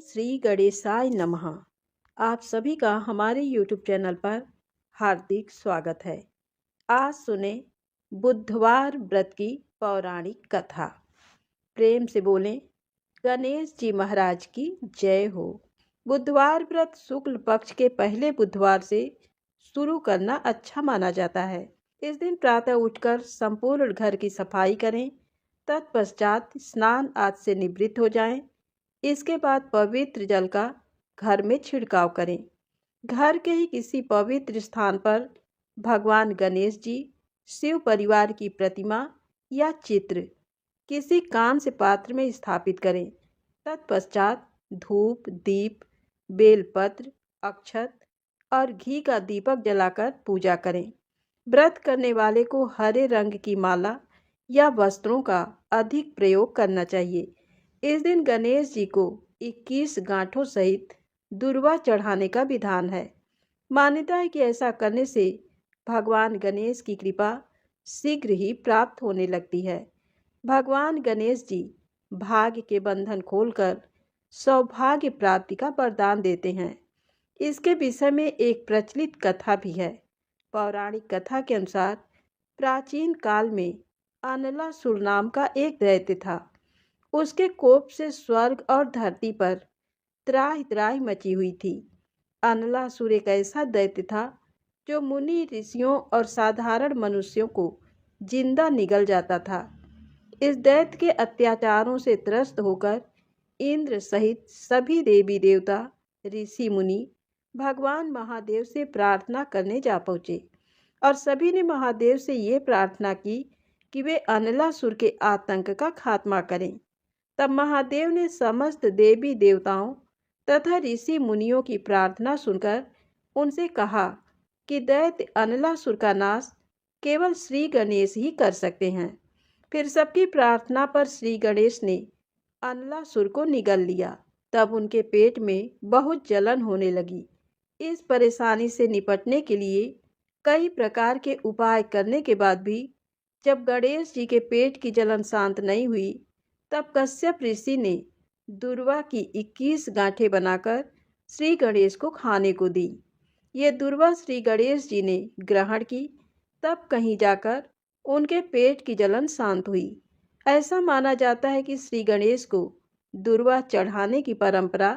श्री गणेशाय नमः। आप सभी का हमारे YouTube चैनल पर हार्दिक स्वागत है। आज सुने बुधवार व्रत की पौराणिक कथा। प्रेम से बोलें गणेश जी महाराज की जय हो। बुधवार व्रत शुक्ल पक्ष के पहले बुधवार से शुरू करना अच्छा माना जाता है। इस दिन प्रातः उठकर संपूर्ण घर की सफाई करें। तत्पश्चात स्नान आदि से निवृत्त हो जाएं। इसके बाद पवित्र जल का घर में छिड़काव करें। घर के ही किसी पवित्र स्थान पर भगवान गणेश जी, शिव परिवार की प्रतिमा या चित्र किसी कांस्य पात्र में स्थापित करें। तत्पश्चात धूप, दीप, बेलपत्र, अक्षत और घी का दीपक जलाकर पूजा करें। व्रत करने वाले को हरे रंग की माला या वस्त्रों का अधिक प्रयोग करना चाहिए। इस दिन गणेश जी को 21 गांठों सहित दूर्वा चढ़ाने का विधान है। मान्यता है कि ऐसा करने से भगवान गणेश की कृपा शीघ्र ही प्राप्त होने लगती है। भगवान गणेश जी भाग्य के बंधन खोलकर सौभाग्य प्राप्ति का वरदान देते हैं। इसके विषय में एक प्रचलित कथा भी है। पौराणिक कथा के अनुसार प्राचीन काल में अनलासुर नाम का एक दैत्य था। उसके कोप से स्वर्ग और धरती पर त्राहि त्राहि मची हुई थी। अनलासुर एक ऐसा दैत्य था जो मुनि, ऋषियों और साधारण मनुष्यों को जिंदा निगल जाता था। इस दैत्य के अत्याचारों से त्रस्त होकर इंद्र सहित सभी देवी देवता, ऋषि मुनि भगवान महादेव से प्रार्थना करने जा पहुँचे और सभी ने महादेव से ये प्रार्थना की कि वे अनलासुर के आतंक का खात्मा करें। तब महादेव ने समस्त देवी देवताओं तथा ऋषि मुनियों की प्रार्थना सुनकर उनसे कहा कि दैत्य अनलासुर का नाश केवल श्री गणेश ही कर सकते हैं। फिर सबकी प्रार्थना पर श्री गणेश ने अनलासुर को निगल लिया। तब उनके पेट में बहुत जलन होने लगी। इस परेशानी से निपटने के लिए कई प्रकार के उपाय करने के बाद भी जब गणेश जी के पेट की जलन शांत नहीं हुई, तब कश्यप ऋषि ने दूर्वा की 21 गांठें बनाकर श्री गणेश को खाने को दी। ये दूर्वा श्री गणेश जी ने ग्रहण की। तब कहीं जाकर उनके पेट की जलन शांत हुई। ऐसा माना जाता है कि श्री गणेश को दूर्वा चढ़ाने की परंपरा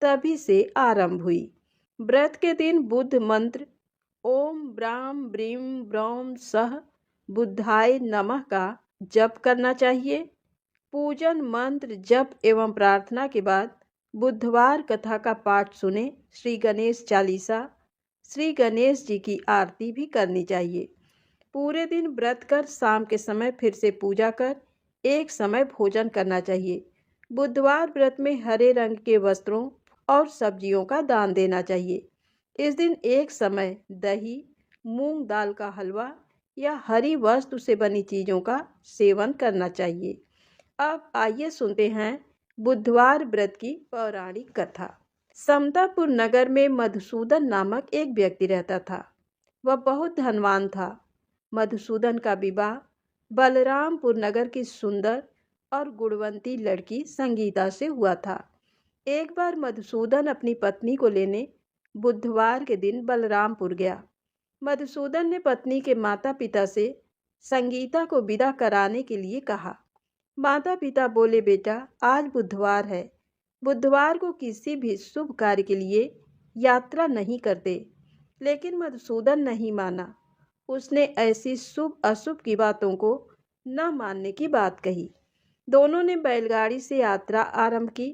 तभी से आरंभ हुई। व्रत के दिन बुद्ध मंत्र ओम ब्राम ब्रीम ब्रौम सह बुद्धाय नमः का जप करना चाहिए। पूजन, मंत्र, जप एवं प्रार्थना के बाद बुधवार कथा का पाठ सुने। श्री गणेश चालीसा, श्री गणेश जी की आरती भी करनी चाहिए। पूरे दिन व्रत कर शाम के समय फिर से पूजा कर एक समय भोजन करना चाहिए। बुधवार व्रत में हरे रंग के वस्त्रों और सब्जियों का दान देना चाहिए। इस दिन एक समय दही, मूंग दाल का हलवा या हरी वस्तु से बनी चीज़ों का सेवन करना चाहिए। अब आइए सुनते हैं बुधवार व्रत की पौराणिक कथा। समतापुर नगर में मधुसूदन नामक एक व्यक्ति रहता था। वह बहुत धनवान था। मधुसूदन का विवाह बलरामपुर नगर की सुंदर और गुणवंती लड़की संगीता से हुआ था। एक बार मधुसूदन अपनी पत्नी को लेने बुधवार के दिन बलरामपुर गया। मधुसूदन ने पत्नी के माता पिता से संगीता को विदा कराने के लिए कहा। माता पिता बोले, बेटा आज बुधवार है, बुधवार को किसी भी शुभ कार्य के लिए यात्रा नहीं करते। लेकिन मधुसूदन नहीं माना। उसने ऐसी शुभ अशुभ की बातों को न मानने की बात कही। दोनों ने बैलगाड़ी से यात्रा आरंभ की।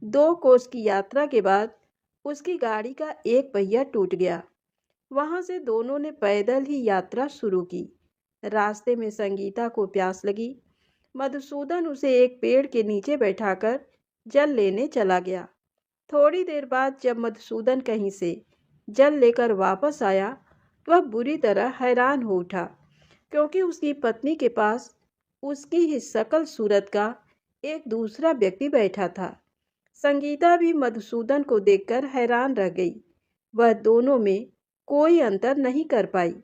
2 कोस की यात्रा के बाद उसकी गाड़ी का एक पहिया टूट गया। वहां से दोनों ने पैदल ही यात्रा शुरू की। रास्ते में संगीता को प्यास लगी। मधुसूदन उसे एक पेड़ के नीचे बैठाकर जल लेने चला गया। थोड़ी देर बाद जब मधुसूदन कहीं से जल लेकर वापस आया, वह बुरी तरह हैरान हो उठा, क्योंकि उसकी पत्नी के पास उसकी ही शकल सूरत का एक दूसरा व्यक्ति बैठा था। संगीता भी मधुसूदन को देखकर हैरान रह गई। वह दोनों में कोई अंतर नहीं कर पाई।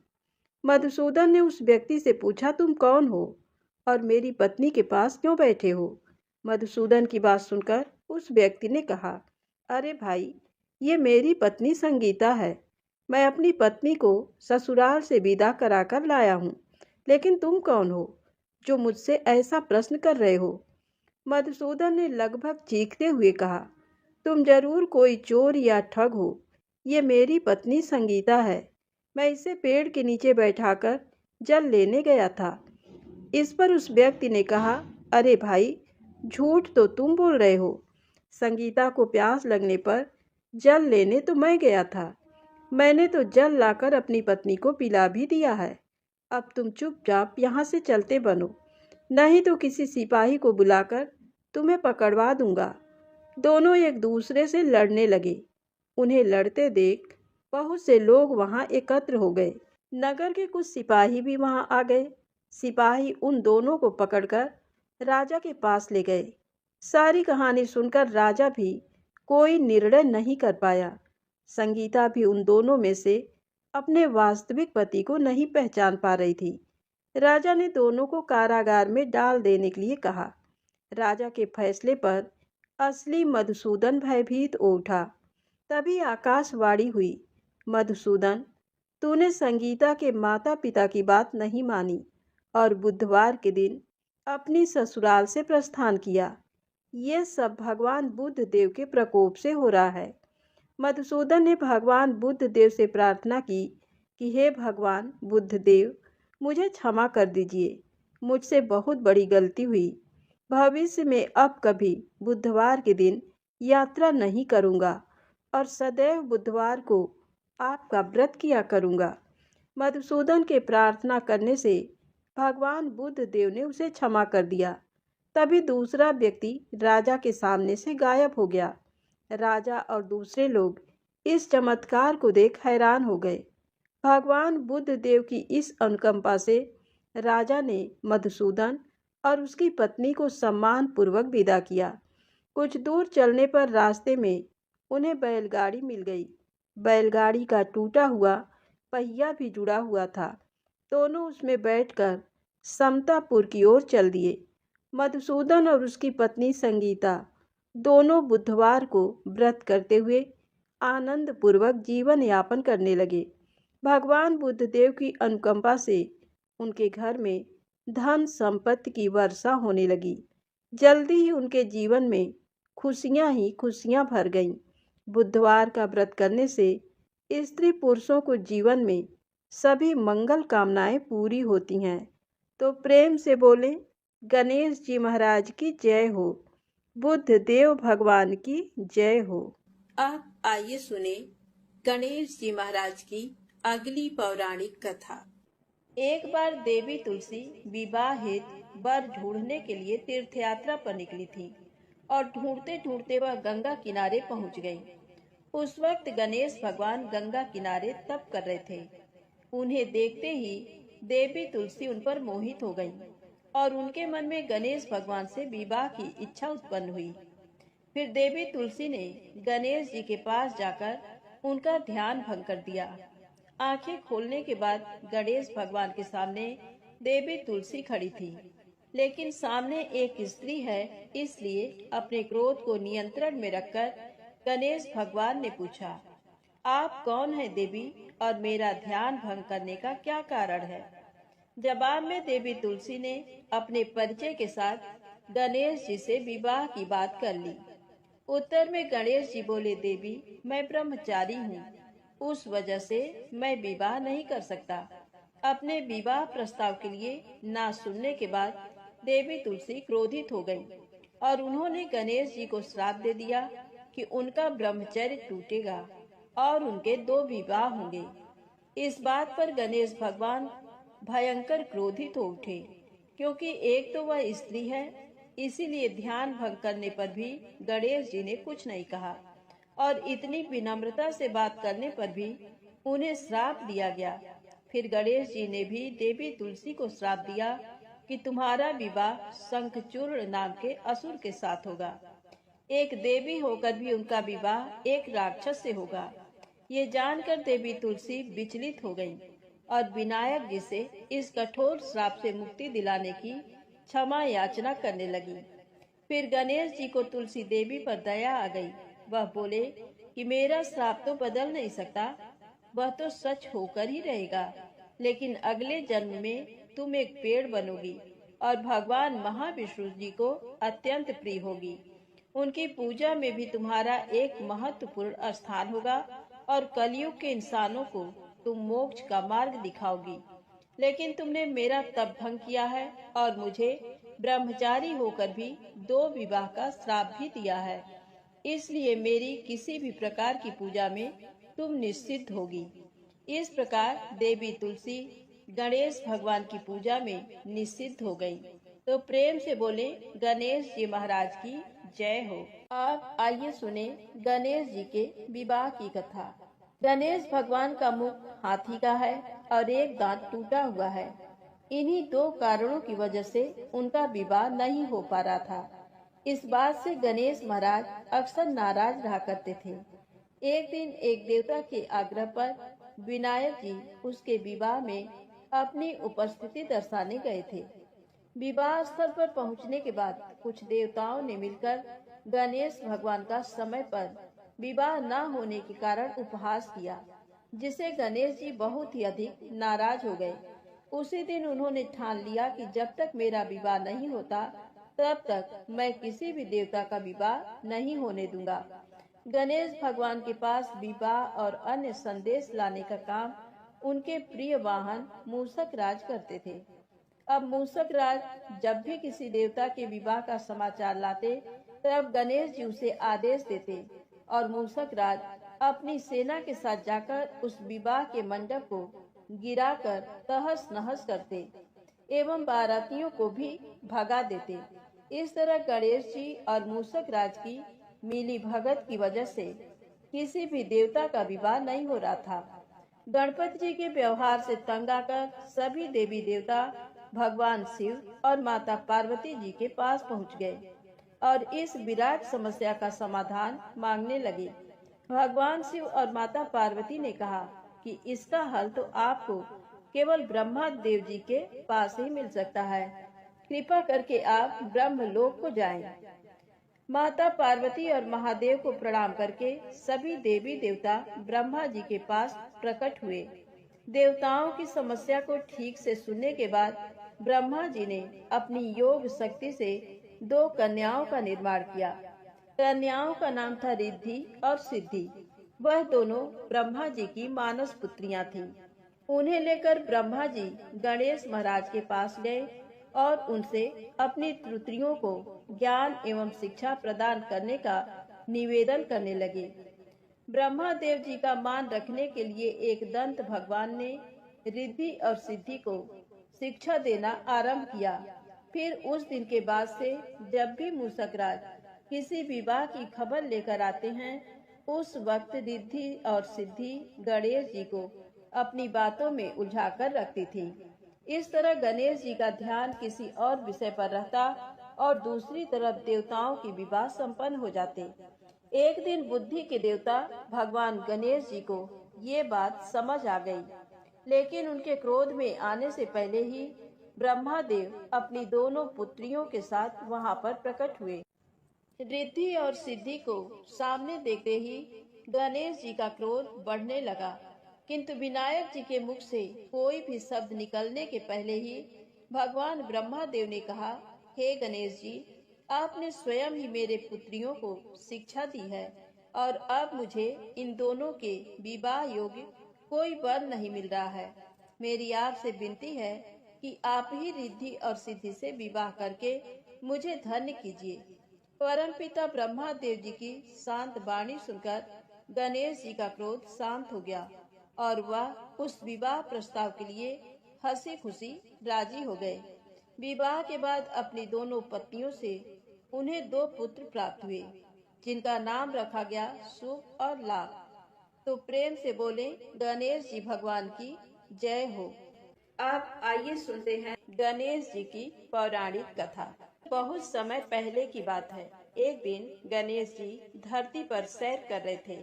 मधुसूदन ने उस व्यक्ति से पूछा, तुम कौन हो और मेरी पत्नी के पास क्यों बैठे हो? मधुसूदन की बात सुनकर उस व्यक्ति ने कहा, अरे भाई, ये मेरी पत्नी संगीता है। मैं अपनी पत्नी को ससुराल से विदा कराकर लाया हूँ। लेकिन तुम कौन हो जो मुझसे ऐसा प्रश्न कर रहे हो? मधुसूदन ने लगभग चीखते हुए कहा, तुम जरूर कोई चोर या ठग हो। ये मेरी पत्नी संगीता है। मैं इसे पेड़ के नीचे बैठाकर जल लेने गया था। इस पर उस व्यक्ति ने कहा, अरे भाई, झूठ तो तुम बोल रहे हो। संगीता को प्यास लगने पर जल लेने तो मैं गया था। मैंने तो जल लाकर अपनी पत्नी को पिला भी दिया है। अब तुम चुपचाप यहाँ से चलते बनो, नहीं तो किसी सिपाही को बुलाकर तुम्हें पकड़वा दूंगा। दोनों एक दूसरे से लड़ने लगे। उन्हें लड़ते देख बहुत से लोग वहां एकत्र हो गए। नगर के कुछ सिपाही भी वहां आ गए। सिपाही उन दोनों को पकड़कर राजा के पास ले गए। सारी कहानी सुनकर राजा भी कोई निर्णय नहीं कर पाया। संगीता भी उन दोनों में से अपने वास्तविक पति को नहीं पहचान पा रही थी। राजा ने दोनों को कारागार में डाल देने के लिए कहा। राजा के फैसले पर असली मधुसूदन भयभीत हो उठा। तभी आकाशवाणी हुई, मधुसूदन, तूने संगीता के माता पिता की बात नहीं मानी और बुधवार के दिन अपनी ससुराल से प्रस्थान किया। ये सब भगवान बुद्ध देव के प्रकोप से हो रहा है। मधुसूदन ने भगवान बुद्ध देव से प्रार्थना की कि हे भगवान बुद्ध देव, मुझे क्षमा कर दीजिए। मुझसे बहुत बड़ी गलती हुई। भविष्य में अब कभी बुधवार के दिन यात्रा नहीं करूँगा और सदैव बुधवार को आपका व्रत किया करूँगा। मधुसूदन के प्रार्थना करने से भगवान बुद्ध देव ने उसे क्षमा कर दिया। तभी दूसरा व्यक्ति राजा के सामने से गायब हो गया। राजा और दूसरे लोग इस चमत्कार को देख हैरान हो गए। भगवान बुद्ध देव की इस अनुकंपा से राजा ने मधुसूदन और उसकी पत्नी को सम्मान पूर्वक विदा किया। कुछ दूर चलने पर रास्ते में उन्हें बैलगाड़ी मिल गई। बैलगाड़ी का टूटा हुआ पहिया भी जुड़ा हुआ था। दोनों उसमें बैठकर समतापुर की ओर चल दिए। मधुसूदन और उसकी पत्नी संगीता दोनों बुधवार को व्रत करते हुए आनंद पूर्वक जीवन यापन करने लगे। भगवान बुद्ध देव की अनुकंपा से उनके घर में धन संपत्ति की वर्षा होने लगी। जल्दी ही उनके जीवन में खुशियां ही खुशियां भर गईं। बुधवार का व्रत करने से स्त्री पुरुषों को जीवन में सभी मंगल कामनाएं पूरी होती हैं। तो प्रेम से बोले, गणेश जी महाराज की जय हो। बुद्ध देव भगवान की जय हो। अब आइए सुने गणेश जी महाराज की अगली पौराणिक कथा। एक बार देवी तुलसी विवाह हेतु वर ढूंढने के लिए तीर्थ यात्रा पर निकली थी और ढूंढते ढूंढते वह गंगा किनारे पहुंच गई। उस वक्त गणेश भगवान गंगा किनारे तप कर रहे थे। उन्हें देखते ही देवी तुलसी उन पर मोहित हो गईं और उनके मन में गणेश भगवान से विवाह की इच्छा उत्पन्न हुई। फिर देवी तुलसी ने गणेश जी के पास जाकर उनका ध्यान भंग कर दिया। आंखें खोलने के बाद गणेश भगवान के सामने देवी तुलसी खड़ी थी, लेकिन सामने एक स्त्री है, इसलिए अपने क्रोध को नियंत्रण में रखकर गणेश भगवान ने पूछा, आप कौन है देवी और मेरा ध्यान भंग करने का क्या कारण है? जवाब में देवी तुलसी ने अपने परिचय के साथ गणेश जी से विवाह की बात कर ली। उत्तर में गणेश जी बोले, देवी, मैं ब्रह्मचारी हूँ, उस वजह से मैं विवाह नहीं कर सकता। अपने विवाह प्रस्ताव के लिए ना सुनने के बाद देवी तुलसी क्रोधित हो गईं और उन्होंने गणेश जी को श्राप दे दिया कि उनका ब्रह्मचर्य टूटेगा और उनके 2 विवाह होंगे। इस बात पर गणेश भगवान भयंकर क्रोधित हो उठे, क्योंकि एक तो वह स्त्री है, इसीलिए ध्यान भंग करने पर भी गणेश जी ने कुछ नहीं कहा और इतनी विनम्रता से बात करने पर भी उन्हें श्राप दिया गया। फिर गणेश जी ने भी देवी तुलसी को श्राप दिया कि तुम्हारा विवाह शंखचूर्ण नाम के असुर के साथ होगा। एक देवी होकर भी उनका विवाह एक राक्षस से होगा। ये जानकर देवी तुलसी विचलित हो गईं और विनायक जी से इस कठोर श्राप से मुक्ति दिलाने की क्षमा याचना करने लगी। फिर गणेश जी को तुलसी देवी पर दया आ गई वह बोले कि मेरा श्राप तो बदल नहीं सकता, वह तो सच होकर ही रहेगा, लेकिन अगले जन्म में तुम एक पेड़ बनोगी और भगवान महाविष्णु जी को अत्यंत प्रिय होगी। उनकी पूजा में भी तुम्हारा एक महत्वपूर्ण स्थान होगा और कलयुग के इंसानों को तुम मोक्ष का मार्ग दिखाओगी। लेकिन तुमने मेरा तप भंग किया है और मुझे ब्रह्मचारी होकर भी 2 विवाह का श्राप भी दिया है, इसलिए मेरी किसी भी प्रकार की पूजा में तुम निश्चित होगी। इस प्रकार देवी तुलसी गणेश भगवान की पूजा में निश्चित हो गई। तो प्रेम से बोले गणेश जी महाराज की जय हो। अब आइए सुने गणेश जी के विवाह की कथा। गणेश भगवान का मुख हाथी का है और एक दांत टूटा हुआ है। इन्हीं 2 कारणों की वजह से उनका विवाह नहीं हो पा रहा था। इस बात से गणेश महाराज अक्सर नाराज रहा करते थे। एक दिन एक देवता के आग्रह पर विनायक जी उसके विवाह में अपनी उपस्थिति दर्शाने गए थे। विवाह स्थल पर पहुंचने के बाद कुछ देवताओं ने मिलकर गणेश भगवान का समय पर विवाह न होने के कारण उपहास किया, जिसे गणेश जी बहुत ही अधिक नाराज हो गए। उसी दिन उन्होंने ठान लिया कि जब तक मेरा विवाह नहीं होता तब तक मैं किसी भी देवता का विवाह नहीं होने दूंगा। गणेश भगवान के पास विवाह और अन्य संदेश लाने का काम उनके प्रिय वाहन मूषक राज करते थे। अब मूषक राज जब भी किसी देवता के विवाह का समाचार लाते तब गणेश जी उसे आदेश देते और मूषक राज अपनी सेना के साथ जाकर उस विवाह के मंडप को गिराकर तहस नहस करते एवं बारातियों को भी भगा देते। इस तरह गणेश जी और मूषक राज की मिली भगत की वजह से किसी भी देवता का विवाह नहीं हो रहा था। गणपति जी के व्यवहार से तंग आकर सभी देवी देवता भगवान शिव और माता पार्वती जी के पास पहुंच गए और इस विराट समस्या का समाधान मांगने लगे। भगवान शिव और माता पार्वती ने कहा कि इसका हल तो आपको केवल ब्रह्मा देव जी के पास ही मिल सकता है। कृपा करके आप ब्रह्मलोक को जाएं। माता पार्वती और महादेव को प्रणाम करके सभी देवी देवता ब्रह्मा जी के पास प्रकट हुए। देवताओं की समस्या को ठीक से सुनने के बाद ब्रह्मा जी ने अपनी योग शक्ति से 2 कन्याओं का निर्माण किया। कन्याओं का नाम था रिद्धि और सिद्धि। वह दोनों ब्रह्मा जी की मानस पुत्रियां थीं। उन्हें लेकर ब्रह्मा जी गणेश महाराज के पास गए और उनसे अपनी पुत्रियों को ज्ञान एवं शिक्षा प्रदान करने का निवेदन करने लगे। ब्रह्मा देव जी का मान रखने के लिए एक दंत भगवान ने रिद्धि और सिद्धि को शिक्षा देना आरंभ किया। फिर उस दिन के बाद से जब भी मूषक राज किसी विवाह की खबर लेकर आते हैं, उस वक्त रिद्धि और सिद्धि गणेश जी को अपनी बातों में उलझाकर रखती थी। इस तरह गणेश जी का ध्यान किसी और विषय पर रहता और दूसरी तरफ देवताओं की विवाह संपन्न हो जाते। एक दिन बुद्धि के देवता भगवान गणेश जी को ये बात समझ आ गई, लेकिन उनके क्रोध में आने से पहले ही ब्रह्मा देव अपनी दोनों पुत्रियों के साथ वहां पर प्रकट हुए। रिद्धि और सिद्धि को सामने देखते ही गणेश जी का क्रोध बढ़ने लगा, किंतु विनायक जी के मुख से कोई भी शब्द निकलने के पहले ही भगवान ब्रह्मा देव ने कहा, हे गणेश जी, आपने स्वयं ही मेरे पुत्रियों को शिक्षा दी है और अब मुझे इन दोनों के विवाह योग्य कोई वर नहीं मिल रहा है। मेरी आपसे विनती है कि आप ही रिद्धि और सिद्धि से विवाह करके मुझे धन्य कीजिए। परमपिता ब्रह्मा देव जी की शांत वाणी सुनकर गणेश जी का क्रोध शांत हो गया और वह उस विवाह प्रस्ताव के लिए हंसी खुशी राजी हो गए। विवाह के बाद अपनी दोनों पत्नियों से उन्हें 2 पुत्र प्राप्त हुए, जिनका नाम रखा गया शुभ और लाभ। तो प्रेम से बोले गणेश जी भगवान की जय हो। अब आइए सुनते हैं गणेश जी की पौराणिक कथा। बहुत समय पहले की बात है। एक दिन गणेश जी धरती पर सैर कर रहे थे।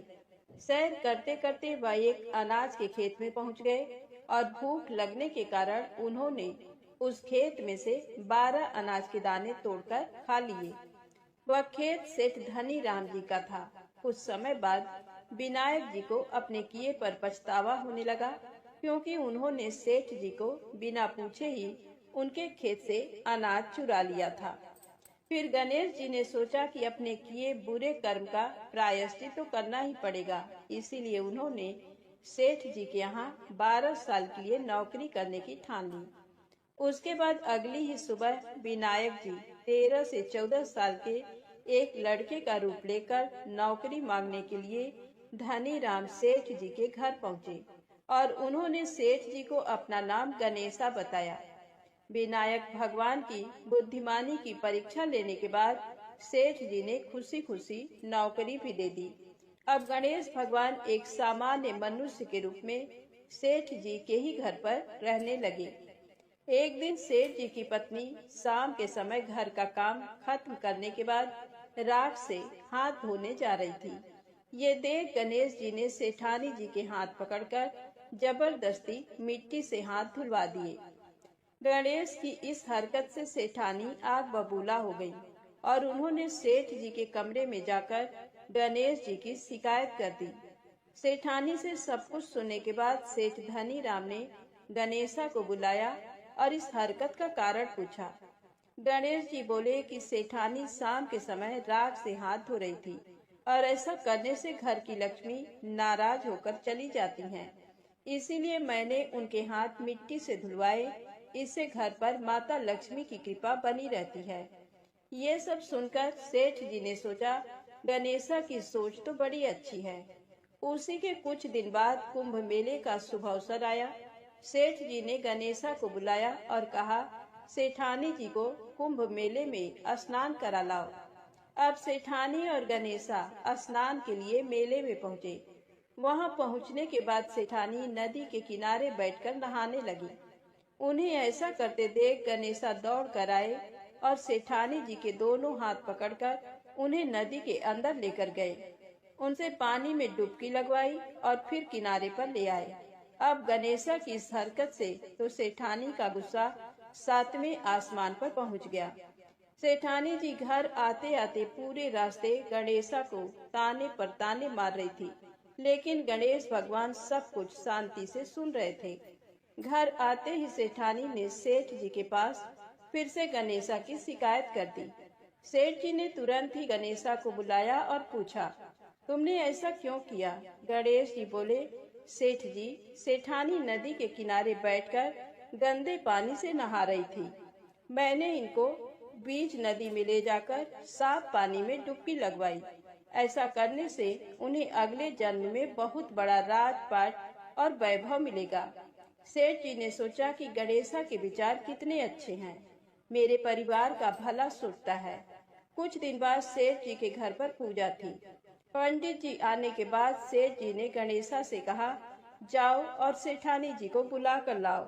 सैर करते करते वह एक अनाज के खेत में पहुंच गए और भूख लगने के कारण उन्होंने उस खेत में से 12 अनाज के दाने तोड़कर खा लिए। वह खेत सेठ धनी राम जी का था। कुछ समय बाद विनायक जी को अपने किए पर पछतावा होने लगा, क्योंकि उन्होंने सेठ जी को बिना पूछे ही उनके खेत से अनाज चुरा लिया था। फिर गणेश जी ने सोचा कि अपने किए बुरे कर्म का प्रायश्चित तो करना ही पड़ेगा, इसीलिए उन्होंने सेठ जी के यहाँ 12 साल के लिए नौकरी करने की ठान ली। उसके बाद अगली ही सुबह विनायक जी 13 से 14 साल के एक लड़के का रूप लेकर नौकरी मांगने के लिए धनी राम सेठ जी के घर पहुंचे और उन्होंने सेठ जी को अपना नाम गणेशा बताया। विनायक भगवान की बुद्धिमानी की परीक्षा लेने के बाद सेठ जी ने खुशी खुशी नौकरी भी दे दी। अब गणेश भगवान एक सामान्य मनुष्य के रूप में सेठ जी के ही घर पर रहने लगे। एक दिन सेठ जी की पत्नी शाम के समय घर का काम खत्म करने के बाद राख से हाथ धोने जा रही थी। ये देख गणेश जी ने सेठानी जी के हाथ पकड़कर जबरदस्ती मिट्टी से हाथ धुलवा दिए। गणेश की इस हरकत से सेठानी आग बबूला हो गई और उन्होंने सेठ जी के कमरे में जाकर गणेश जी की शिकायत कर दी। सेठानी से सब कुछ सुनने के बाद सेठ धनी राम ने गणेशा को बुलाया और इस हरकत का कारण पूछा। गणेश जी बोले कि सेठानी शाम के समय राख से हाथ धो रही थी और ऐसा करने से घर की लक्ष्मी नाराज होकर चली जाती हैं। इसीलिए मैंने उनके हाथ मिट्टी से धुलवाए, इससे घर पर माता लक्ष्मी की कृपा बनी रहती है। ये सब सुनकर सेठ जी ने सोचा, गणेशा की सोच तो बड़ी अच्छी है। उसी के कुछ दिन बाद कुंभ मेले का शुभ अवसर आया। सेठ जी ने गणेशा को बुलाया और कहा, सेठानी जी को कुंभ मेले में स्नान करा लाओ। अब सेठानी और गणेशा स्नान के लिए मेले में पहुँचे। वहां पहुंचने के बाद सेठानी नदी के किनारे बैठकर नहाने लगी। उन्हें ऐसा करते देख गणेशा दौड़ कर आए और सेठानी जी के दोनों हाथ पकड़कर उन्हें नदी के अंदर लेकर गए। उनसे पानी में डुबकी लगवाई और फिर किनारे पर ले आए। अब गणेशा की इस हरकत से तो सेठानी का गुस्सा 7वें आसमान पर पहुंच गया। सेठानी जी घर आते आते पूरे रास्ते गणेशा को ताने पर ताने मार रही थी, लेकिन गणेश भगवान सब कुछ शांति से सुन रहे थे। घर आते ही सेठानी ने सेठ जी के पास फिर से गणेशा की शिकायत कर दी। सेठ जी ने तुरंत ही गणेशा को बुलाया और पूछा, तुमने ऐसा क्यों किया? गणेश जी बोले, सेठ जी, सेठानी नदी के किनारे बैठकर गंदे पानी से नहा रही थी। मैंने इनको बीच नदी में ले जाकर साफ पानी में डुबकी लगवाई। ऐसा करने से उन्हें अगले जन्म में बहुत बड़ा राजपाट और वैभव मिलेगा। सेठ जी ने सोचा कि गणेशा के विचार कितने अच्छे हैं, मेरे परिवार का भला सोचता है। कुछ दिन बाद सेठ जी के घर पर पूजा थी। पंडित जी आने के बाद सेठ जी ने गणेशा से कहा, जाओ और सेठानी जी को बुला कर लाओ।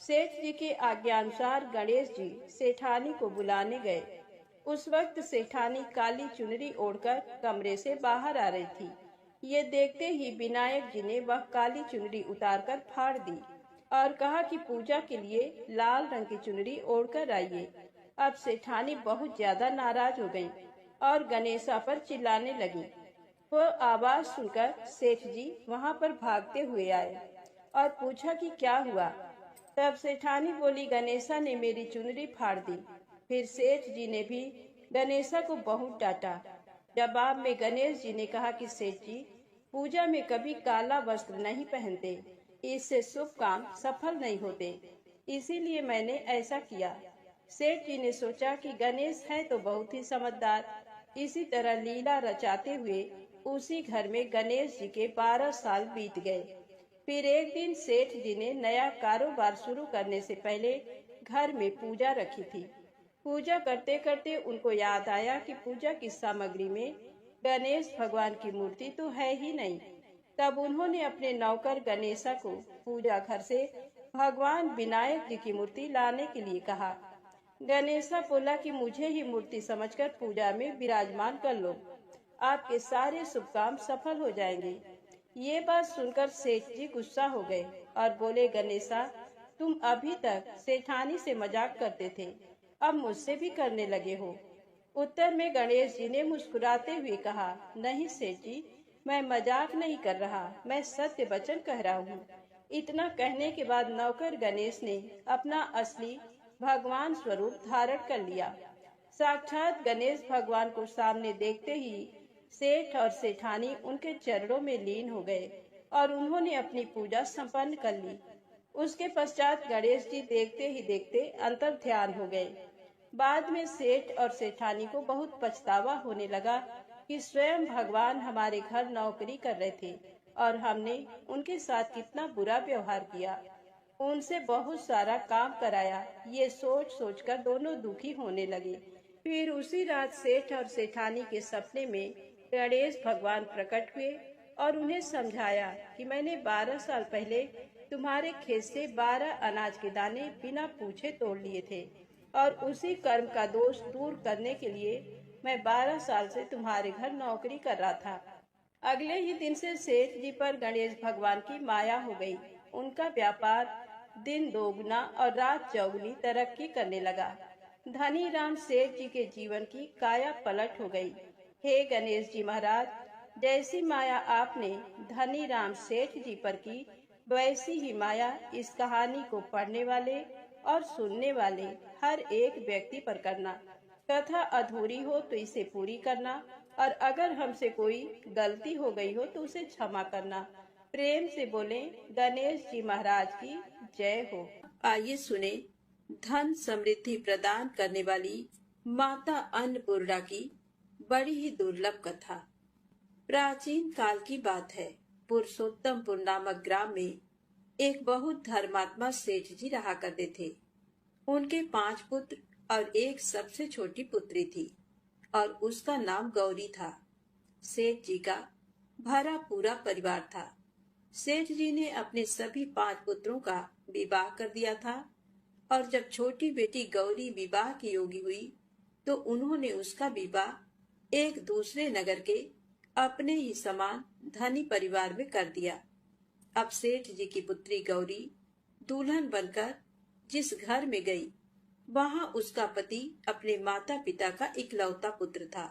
सेठ जी के आज्ञानुसार गणेश जी सेठानी को बुलाने गए। उस वक्त सेठानी काली चुनरी ओढ़कर कमरे से बाहर आ रही थी। ये देखते ही विनायक जी ने वह काली चुनरी उतारकर फाड़ दी और कहा कि पूजा के लिए लाल रंग की चुनरी ओढ़कर आइए। अब सेठानी बहुत ज्यादा नाराज हो गयी और गणेशा पर चिल्लाने लगी। वह आवाज सुनकर सेठ जी वहां पर भागते हुए आए और पूछा कि क्या हुआ। तब सेठानी बोली, गणेशा ने मेरी चुनरी फाड़ दी। फिर सेठ जी ने भी गणेशा को बहुत डांटा। जवाब में गणेश जी ने कहा कि सेठ जी, पूजा में कभी काला वस्त्र नहीं पहनते, इससे शुभ काम सफल नहीं होते, इसीलिए मैंने ऐसा किया। सेठ जी ने सोचा कि गणेश है तो बहुत ही समझदार। इसी तरह लीला रचाते हुए उसी घर में गणेश जी के 12 साल बीत गए। फिर एक दिन सेठ जी ने नया कारोबार शुरू करने से पहले घर में पूजा रखी थी। पूजा करते करते उनको याद आया कि पूजा की सामग्री में गणेश भगवान की मूर्ति तो है ही नहीं। तब उन्होंने अपने नौकर गणेशा को पूजा घर से भगवान विनायक जी की मूर्ति लाने के लिए कहा। गणेशा बोला कि मुझे ही मूर्ति समझकर पूजा में विराजमान कर लो, आपके सारे शुभ काम सफल हो जाएंगे। ये बात सुनकर सेठ जी गुस्सा हो गए और बोले, गणेशा, तुम अभी तक सेठानी से मजाक करते थे, अब मुझसे भी करने लगे हो। उत्तर में गणेश जी ने मुस्कुराते हुए कहा, नहीं सेठ जी, मैं मजाक नहीं कर रहा, मैं सत्य वचन कह रहा हूँ। इतना कहने के बाद नौकर गणेश ने अपना असली भगवान स्वरूप धारण कर लिया। साक्षात गणेश भगवान को सामने देखते ही सेठ और सेठानी उनके चरणों में लीन हो गए और उन्होंने अपनी पूजा संपन्न कर ली। उसके पश्चात गणेश जी देखते ही देखते अंतर ध्यान हो गए। बाद में सेठ और सेठानी को बहुत पछतावा होने लगा कि स्वयं भगवान हमारे घर नौकरी कर रहे थे और हमने उनके साथ कितना बुरा व्यवहार किया, उनसे बहुत सारा काम कराया। ये सोच सोचकर दोनों दुखी होने लगे। फिर उसी रात सेठ और सेठानी के सपने में गणेश भगवान प्रकट हुए और उन्हें समझाया कि मैंने 12 साल पहले तुम्हारे खेत से 12 अनाज के दाने बिना पूछे तोड़ लिए थे और उसी कर्म का दोष दूर करने के लिए मैं 12 साल से तुम्हारे घर नौकरी कर रहा था। अगले ही दिन से सेठ जी पर गणेश भगवान की माया हो गई। उनका व्यापार दिन दोगुना और रात चौगुनी तरक्की करने लगा। धनी राम सेठ जी के जीवन की काया पलट हो गई। हे गणेश जी महाराज, जैसी माया आपने धनी राम सेठ जी पर की, वैसी ही माया इस कहानी को पढ़ने वाले और सुनने वाले हर एक व्यक्ति पर करना। कथा अधूरी हो तो इसे पूरी करना और अगर हमसे कोई गलती हो गई हो तो उसे क्षमा करना। प्रेम से बोले गणेश जी महाराज की जय हो। आइए सुने धन समृद्धि प्रदान करने वाली माता अन्नपूर्णा की बड़ी ही दुर्लभ कथा। प्राचीन काल की बात है। पुरुषोत्तमपुर नामक ग्राम में एक बहुत धर्मात्मा सेठ जी रहा करते थे। उनके 5 पुत्र और एक सबसे छोटी पुत्री थी और उसका नाम गौरी था। सेठ जी का भरा पूरा परिवार था। सेठ जी ने अपने सभी 5 पुत्रों का विवाह कर दिया था और जब छोटी बेटी गौरी विवाह की योगी हुई तो उन्होंने उसका विवाह एक दूसरे नगर के अपने ही समान धनी परिवार में कर दिया। अब सेठ जी की पुत्री गौरी दुल्हन बनकर जिस घर में गई, वहां उसका पति अपने माता पिता का इकलौता पुत्र था।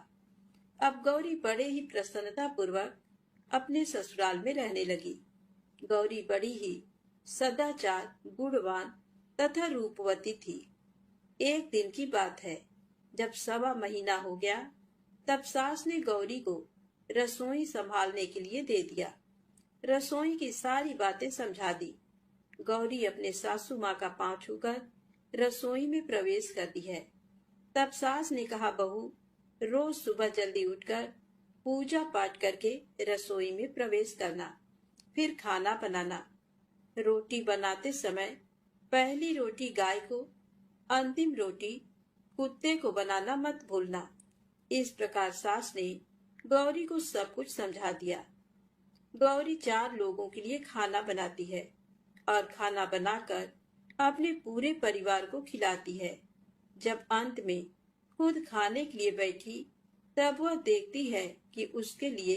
अब गौरी बड़े ही प्रसन्नता पूर्वक अपने ससुराल में रहने लगी। गौरी बड़ी ही सदाचार, गुणवान तथा रूपवती थी। एक दिन की बात है, जब 1.25 महीना हो गया, तब सास ने गौरी को रसोई संभालने के लिए दे दिया। रसोई की सारी बातें समझा दी। गौरी अपने सासू माँ का पांव छूकर रसोई में प्रवेश करती है। तब सास ने कहा, बहू, रोज सुबह जल्दी उठकर पूजा पाठ करके रसोई में प्रवेश करना, फिर खाना बनाना। रोटी बनाते समय पहली रोटी गाय को, अंतिम रोटी कुत्ते को बनाना मत भूलना। इस प्रकार सास ने गौरी को सब कुछ समझा दिया। गौरी 4 लोगों के लिए खाना बनाती है और खाना बनाकर अपने पूरे परिवार को खिलाती है। जब अंत में खुद खाने के लिए बैठी, तब वह देखती है कि उसके लिए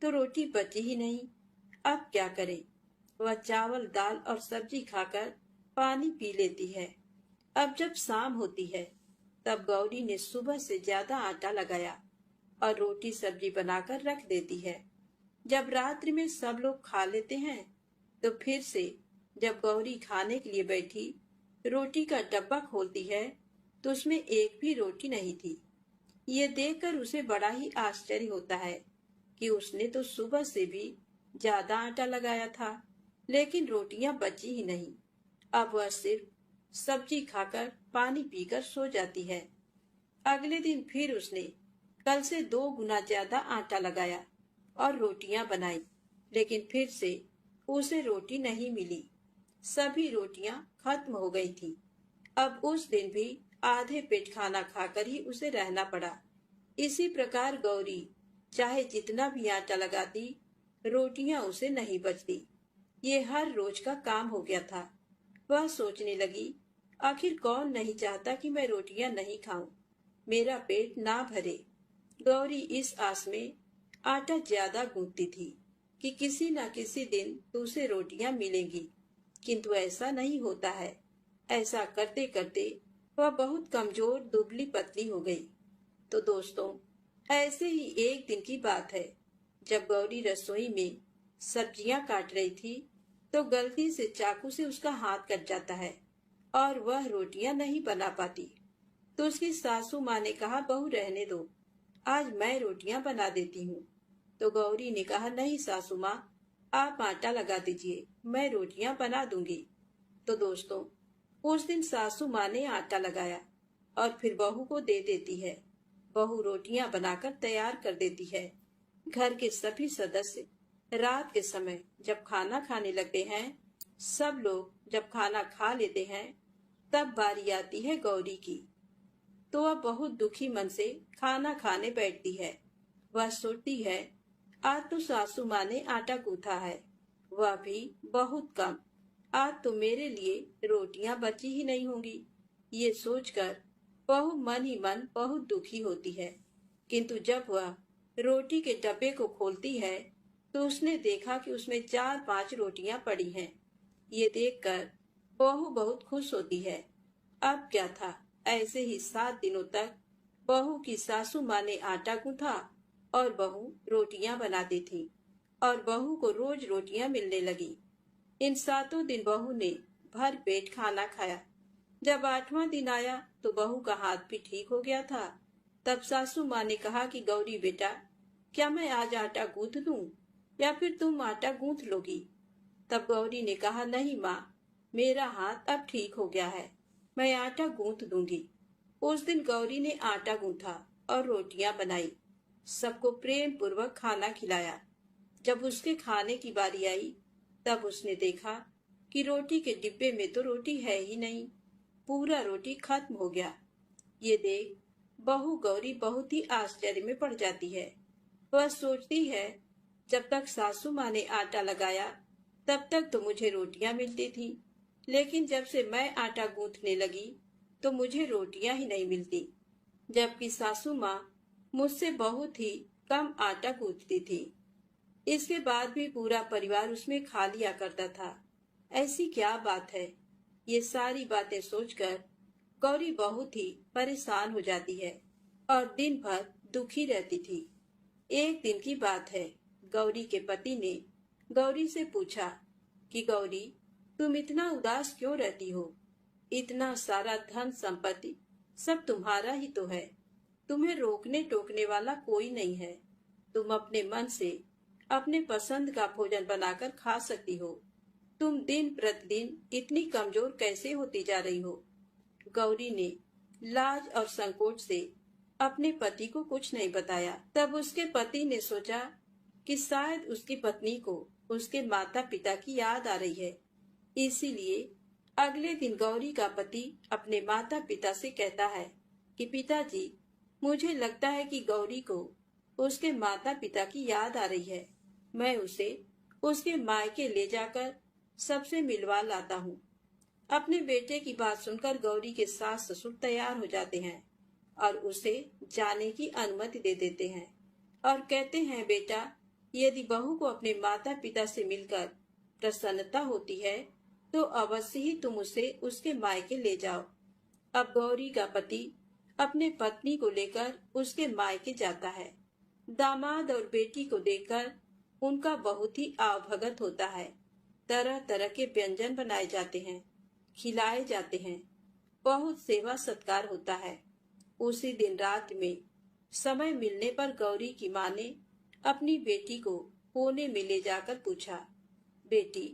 तो रोटी बची ही नहीं। अब क्या करे? वह चावल, दाल और सब्जी खाकर पानी पी लेती है। अब जब शाम होती है, तब गौरी ने सुबह से ज्यादा आटा लगाया और रोटी सब्जी बनाकर रख देती है। जब रात्रि में सब लोग खा लेते हैं, तो फिर से जब गौरी खाने के लिए बैठी, रोटी का डब्बा खोलती है तो उसमें एक भी रोटी नहीं थी। ये देखकर उसे बड़ा ही आश्चर्य होता है कि उसने तो सुबह से भी ज्यादा आटा लगाया था, लेकिन रोटियां बची ही नहीं। अब वह सिर्फ सब्जी खाकर पानी पीकर सो जाती है। अगले दिन फिर उसने कल से 2 गुना ज्यादा आटा लगाया और रोटियां बनाई, लेकिन फिर से उसे रोटी नहीं मिली। सभी रोटियां खत्म हो गई थी। अब उस दिन भी आधे पेट खाना खाकर ही उसे रहना पड़ा। इसी प्रकार गौरी चाहे जितना भी आटा लगाती, रोटियां उसे नहीं बचती। ये हर रोज का काम हो गया था। वह सोचने लगी, आखिर कौन नहीं चाहता कि मैं रोटियां नहीं खाऊं, मेरा पेट ना भरे। गौरी इस आस में आटा ज्यादा गूंथती थी कि किसी न किसी दिन तो उसे रोटियां मिलेंगी, किंतु ऐसा नहीं होता है। ऐसा करते करते वह बहुत कमजोर, दुबली पतली हो गई। तो दोस्तों, ऐसे ही एक दिन की बात है, जब गौरी रसोई में सब्जियां काट रही थी तो गलती से चाकू से उसका हाथ कट जाता है और वह रोटियां नहीं बना पाती। तो उसकी सासू माँ ने कहा, बहू रहने दो, आज मैं रोटियां बना देती हूँ। तो गौरी ने कहा, नहीं सासू माँ, आप आटा लगा दीजिए, मैं रोटियां बना दूंगी। तो दोस्तों, उस दिन सासू माँ ने आटा लगाया और फिर बहू को दे देती है। बहू रोटियां बनाकर तैयार कर देती है। घर के सभी सदस्य रात के समय जब खाना खाने लगते हैं, सब लोग जब खाना खा लेते हैं, तब बारी आती है गौरी की। तो वह बहुत दुखी मन से खाना खाने बैठती है। वह सोचती है, आज तो सासू माँ ने आटा गूंथा है, वह भी बहुत कम। आज तो मेरे लिए रोटियां बची ही नहीं होंगी। ये सोचकर बहू मन ही मन बहुत दुखी होती है। किंतु जब वह रोटी के डब्बे को खोलती है तो उसने देखा कि उसमें 4-5 रोटियां पड़ी हैं। ये देखकर बहू बहुत खुश होती है। अब क्या था, ऐसे ही 7 दिनों तक बहू की सासू माँ ने आटा गूंथा और बहू रोटियां बनाती थी और बहू को रोज रोटियां मिलने लगी। इन 7 दिन बहू ने भर पेट खाना खाया। जब 8वां दिन आया तो बहू का हाथ भी ठीक हो गया था। तब सासू माँ ने कहा कि गौरी बेटा, क्या मैं आज आटा गूंथ दूं या फिर तुम आटा गूंथ लोगी? तब गौरी ने कहा, नहीं माँ, मेरा हाथ अब ठीक हो गया है, मैं आटा गूंथ दूंगी। उस दिन गौरी ने आटा गूंथा और रोटियां बनाई, सबको प्रेम पूर्वक खाना खिलाया। जब उसके खाने की बारी आई तब उसने देखा कि रोटी के डिब्बे में तो रोटी है ही नहीं, पूरा रोटी खत्म हो गया। ये देख बहू गौरी बहुत ही आश्चर्य में पड़ जाती है। वह सोचती है, जब तक सासू माँ ने आटा लगाया तब तक तो मुझे रोटियां मिलती थी, लेकिन जब से मैं आटा गूंथने लगी तो मुझे रोटियां ही नहीं मिलती, जबकि सासू माँ मुझसे बहुत ही कम आटा गूंथती थी। इसके बाद भी पूरा परिवार उसमें खा लिया करता था। ऐसी क्या बात है? ये सारी बातें सोचकर गौरी बहुत ही परेशान हो जाती है और दिन भर दुखी रहती थी। एक दिन की बात है, गौरी के पति ने गौरी से पूछा कि गौरी, तुम इतना उदास क्यों रहती हो? इतना सारा धन संपत्ति सब तुम्हारा ही तो है, तुम्हें रोकने टोकने वाला कोई नहीं है। तुम अपने मन से अपने पसंद का भोजन बनाकर खा सकती हो। तुम दिन प्रतिदिन इतनी कमजोर कैसे होती जा रही हो? गौरी ने लाज और संकोच से अपने पति को कुछ नहीं बताया। तब उसके पति ने सोचा कि शायद उसकी पत्नी को उसके माता पिता की याद आ रही है। इसीलिए अगले दिन गौरी का पति अपने माता पिता से कहता है कि पिताजी, मुझे लगता है कि गौरी को उसके माता पिता की याद आ रही है। मैं उसे उसके मायके ले जाकर सबसे मिलवा लाता हूँ। अपने बेटे की बात सुनकर गौरी के सास ससुर तैयार हो जाते हैं और उसे जाने की अनुमति दे देते हैं और कहते हैं, बेटा, यदि बहू को अपने माता पिता से मिलकर प्रसन्नता होती है तो अवश्य ही तुम उसे उसके मायके ले जाओ। अब गौरी का पति अपने पत्नी को लेकर उसके मायके जाता है। दामाद और बेटी को देखकर उनका बहुत ही आवभगत होता है। तरह तरह के व्यंजन बनाए जाते हैं, खिलाए जाते हैं, बहुत सेवा सत्कार होता है। उसी दिन रात में समय मिलने पर गौरी की माँ ने अपनी बेटी को कोने में ले जाकर पूछा, बेटी,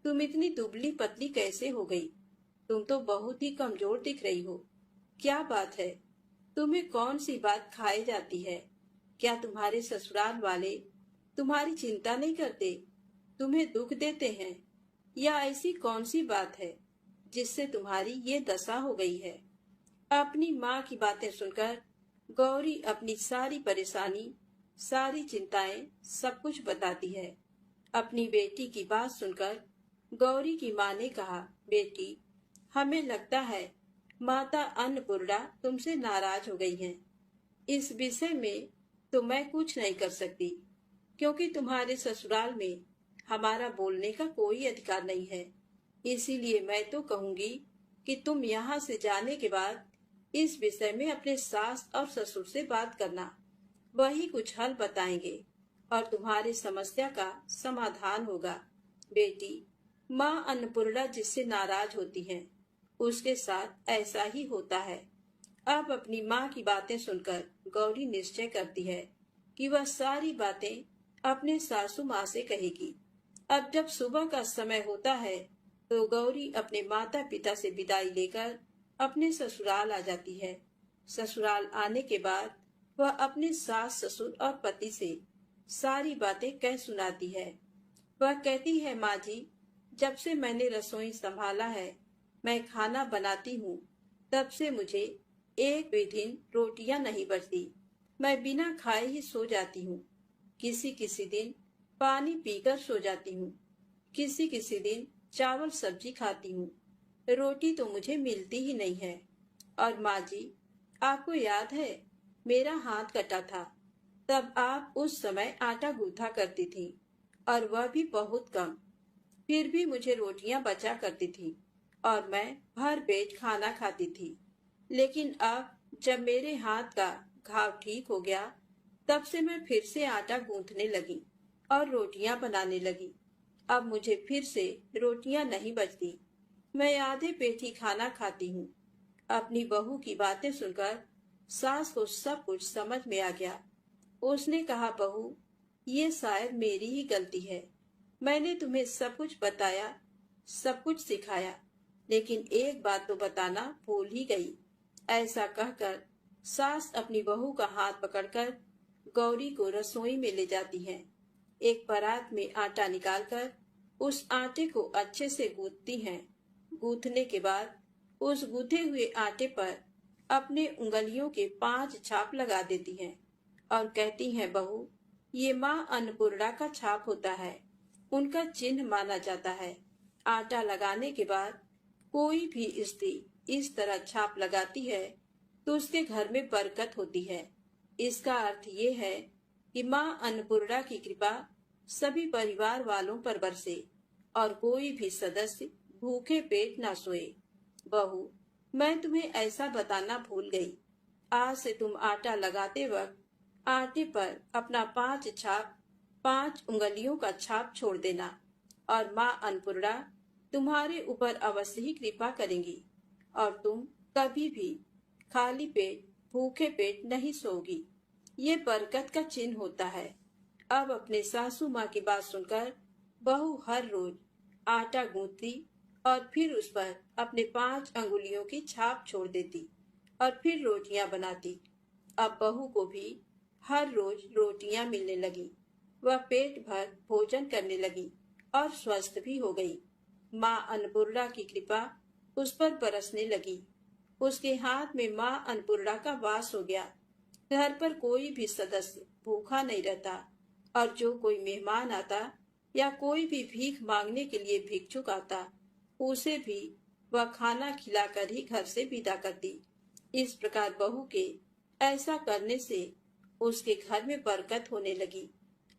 तुम इतनी दुबली पतली कैसे हो गई? तुम तो बहुत ही कमजोर दिख रही हो। क्या बात है? तुम्हें कौन सी बात खाई जाती है? क्या तुम्हारे ससुराल वाले तुम्हारी चिंता नहीं करते, तुम्हें दुख देते हैं? या ऐसी कौन सी बात है जिससे तुम्हारी ये दशा हो गई है? अपनी माँ की बातें सुनकर गौरी अपनी सारी परेशानी, सारी चिंताएं, सब कुछ बताती है। अपनी बेटी की बात सुनकर गौरी की माँ ने कहा, बेटी, हमें लगता है माता अन्नपूर्णा तुमसे नाराज हो गई हैं। इस विषय में तो मैं कुछ नहीं कर सकती, क्योंकि तुम्हारे ससुराल में हमारा बोलने का कोई अधिकार नहीं है। इसीलिए मैं तो कहूंगी कि तुम यहाँ से जाने के बाद इस विषय में अपने सास और ससुर से बात करना, वही कुछ हल बताएंगे और तुम्हारी समस्या का समाधान होगा। बेटी, माँ अन्नपूर्णा जिससे नाराज होती हैं, उसके साथ ऐसा ही होता है। अब अपनी माँ की बातें सुनकर गौरी निश्चय करती है कि वह सारी बातें अपने सासू माँ से कहेगी। अब जब सुबह का समय होता है तो गौरी अपने माता पिता से विदाई लेकर अपने ससुराल आ जाती है। ससुराल आने के बाद वह अपने सास ससुर और पति से सारी बातें कह सुनाती है। वह कहती है, माँ जी, जब से मैंने रसोई संभाला है, मैं खाना बनाती हूँ, तब से मुझे एक भी दिन रोटियां नहीं बचती। मैं बिना खाए ही सो जाती हूँ। किसी किसी दिन पानी पीकर सो जाती हूँ। किसी किसी दिन चावल सब्जी खाती हूँ। रोटी तो मुझे मिलती ही नहीं है। और माँ जी, आपको याद है, मेरा हाथ कटा था, तब आप उस समय आटा गूंथा करती थी, और वह भी बहुत कम। फिर भी मुझे रोटियां बचा करती थी और मैं भर पेट खाना खाती थी। लेकिन अब जब मेरे हाथ का घाव ठीक हो गया, तब से मैं फिर से आटा गूंथने लगी और रोटियां बनाने लगी। अब मुझे फिर से रोटियां नहीं बचती। मैं आधे पेट ही खाना खाती हूँ। अपनी बहू की बातें सुनकर सास को सब कुछ समझ में आ गया। उसने कहा, बहू, ये शायद मेरी ही गलती है। मैंने तुम्हें सब कुछ बताया, सब कुछ सिखाया, लेकिन एक बात तो बताना भूल ही गई। ऐसा कहकर सास अपनी बहू का हाथ पकड़कर गौरी को रसोई में ले जाती है। एक परात में आटा निकालकर उस आटे को अच्छे से गूंथती हैं। गूंथने के बाद उस गूंथे हुए आटे पर अपने उंगलियों के 5 छाप लगा देती हैं और कहती हैं, बहू, ये माँ अन्नपूर्णा का छाप होता है, उनका चिन्ह माना जाता है। आटा लगाने के बाद कोई भी स्त्री इस तरह छाप लगाती है तो उसके घर में बरकत होती है। इसका अर्थ ये है कि माँ अन्नपूर्णा की कृपा सभी परिवार वालों पर बरसे और कोई भी सदस्य भूखे पेट ना सोए। बहू, मैं तुम्हें ऐसा बताना भूल गई। आज से तुम आटा लगाते वक्त आटे पर अपना 5 छाप, 5 उंगलियों का छाप छोड़ देना और माँ अन्नपूर्णा तुम्हारे ऊपर अवश्य ही कृपा करेंगी और तुम कभी भी खाली पेट, भूखे पेट नहीं सोगी। ये बरकत का चिन्ह होता है। अब अपने सासू माँ की बात सुनकर बहू हर रोज आटा गूंथती और फिर उस पर अपने 5 अंगुलियों की छाप छोड़ देती और फिर रोटियां बनाती। अब बहू को भी हर रोज रोटियां मिलने लगी। वह पेट भर भोजन करने लगी और स्वस्थ भी हो गई। माँ अन्नपूर्णा की कृपा उस पर बरसने लगी। उसके हाथ में माँ अन्नपूर्णा का वास हो गया। घर पर कोई भी सदस्य भूखा नहीं रहता और जो कोई मेहमान आता या कोई भी भीख मांगने के लिए भिक्षुक आता, उसे भी वह खाना खिलाकर ही घर से विदा करती। इस प्रकार बहू के ऐसा करने से उसके घर में बरकत होने लगी,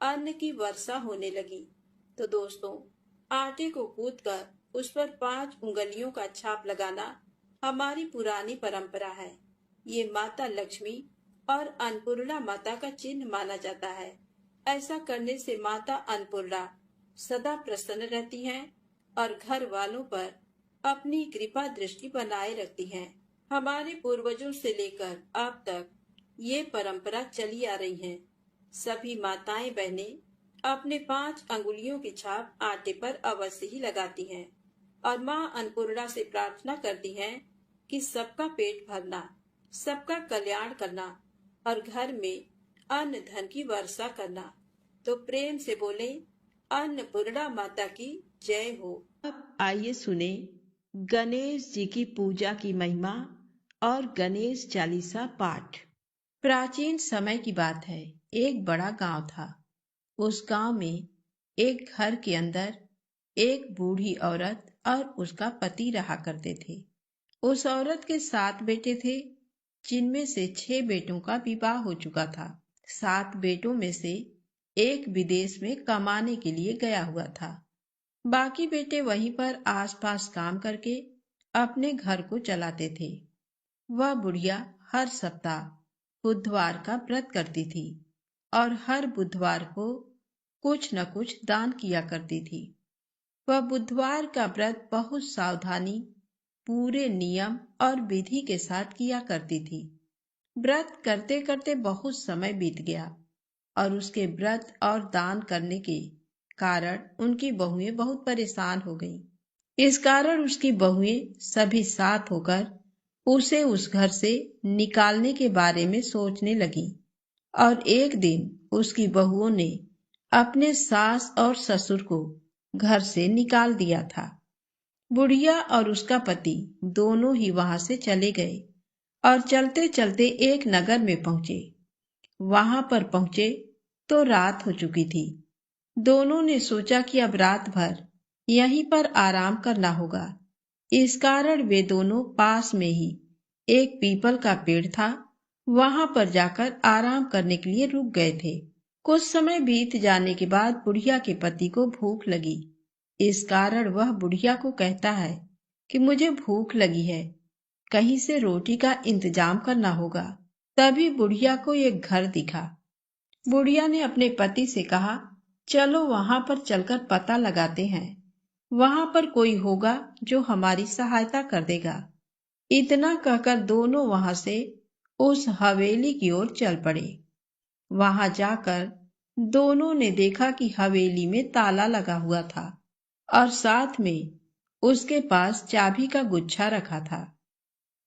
अन्न की वर्षा होने लगी। तो दोस्तों, आटे को कूद कर उस पर 5 उंगलियों का छाप लगाना हमारी पुरानी परंपरा है। ये माता लक्ष्मी और अन्नपूर्णा माता का चिन्ह माना जाता है। ऐसा करने से माता अन्नपूर्णा सदा प्रसन्न रहती हैं और घर वालों पर अपनी कृपा दृष्टि बनाए रखती हैं। हमारे पूर्वजों से लेकर अब तक ये परंपरा चली आ रही है। सभी माताएं बहनें अपने 5 अंगुलियों की छाप आटे पर अवश्य ही लगाती हैं और माँ अन्नपूर्णा से प्रार्थना करती हैं कि सबका पेट भरना, सबका कल्याण करना और घर में अन्न धन की वर्षा करना। तो प्रेम से बोले, अन्नपूर्णा माता की जय हो। अब आइए सुने गणेश जी की पूजा की महिमा और गणेश चालीसा पाठ। प्राचीन समय की बात है। एक बड़ा गांव था। उस गांव में एक घर के अंदर एक बूढ़ी औरत और उसका पति रहा करते थे। उस औरत के 7 बेटे थे, जिनमें से 6 बेटों का विवाह हो चुका था। 7 बेटों में से एक विदेश में कमाने के लिए गया हुआ था। बाकी बेटे वहीं पर आसपास काम करके अपने घर को चलाते थे। वह बुढ़िया हर सप्ताह बुधवार का व्रत करती थी और हर बुधवार को कुछ न कुछ दान किया करती थी। वह बुधवार का व्रत बहुत सावधानी, पूरे नियम और विधि के साथ किया करती थी। व्रत करते करते बहुत समय बीत गया और उसके व्रत और दान करने के कारण उनकी बहुएं बहुत परेशान हो गईं। इस कारण उसकी बहुएं सभी साथ होकर उसे उस घर से निकालने के बारे में सोचने लगीं। और एक दिन उसकी बहुओं ने अपने सास और ससुर को घर से निकाल दिया था। बुढ़िया और उसका पति दोनों ही वहां से चले गए और चलते चलते एक नगर में पहुंचे। वहां पर पहुंचे तो रात हो चुकी थी। दोनों ने सोचा कि अब रात भर यहीं पर आराम करना होगा। इस कारण वे दोनों पास में ही एक पीपल का पेड़ था, वहां पर जाकर आराम करने के लिए रुक गए थे। कुछ समय बीत जाने के बाद बुढ़िया के पति को भूख लगी। इस कारण वह बुढ़िया को कहता है कि मुझे भूख लगी है, कहीं से रोटी का इंतजाम करना होगा। तभी बुढ़िया को एक घर दिखा। बुढ़िया ने अपने पति से कहा, चलो वहां पर चलकर पता लगाते हैं, वहां पर कोई होगा जो हमारी सहायता कर देगा। इतना कहकर दोनों वहां से उस हवेली की ओर चल पड़े। वहां जाकर दोनों ने देखा कि हवेली में ताला लगा हुआ था और साथ में उसके पास चाबी का गुच्छा रखा था।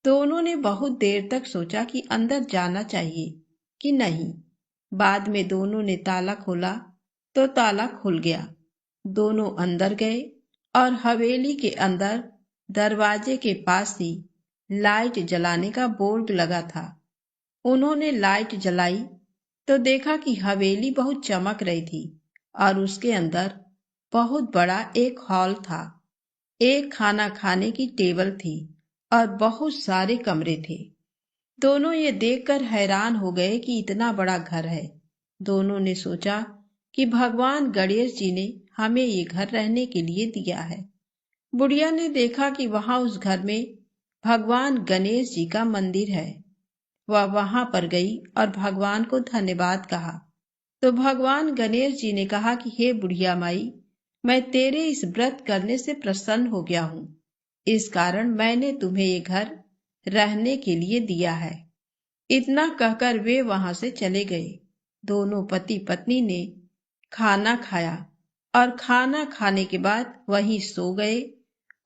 दोनों ने बहुत देर तक सोचा कि अंदर जाना चाहिए कि नहीं। बाद में दोनों ने ताला खोला तो ताला खुल गया। दोनों अंदर गए और हवेली के अंदर दरवाजे के पास ही लाइट जलाने का बोर्ड लगा था। उन्होंने लाइट जलाई तो देखा कि हवेली बहुत चमक रही थी और उसके अंदर बहुत बड़ा एक हॉल था। एक खाना खाने की टेबल थी और बहुत सारे कमरे थे। दोनों ये देखकर हैरान हो गए कि इतना बड़ा घर है। दोनों ने सोचा कि भगवान गणेश जी ने हमें ये घर रहने के लिए दिया है। बुढ़िया ने देखा कि वहां उस घर में भगवान गणेश जी का मंदिर है। वह वहां पर गई और भगवान को धन्यवाद कहा। तो भगवान गणेश जी ने कहा कि हे बुढ़िया माई, मैं तेरे इस व्रत करने से प्रसन्न हो गया हूँ। इस कारण मैंने तुम्हें ये घर रहने के लिए दिया है। इतना कहकर वे वहां से चले गए। दोनों पति पत्नी ने खाना खाया और खाना खाने के बाद वहीं सो गए।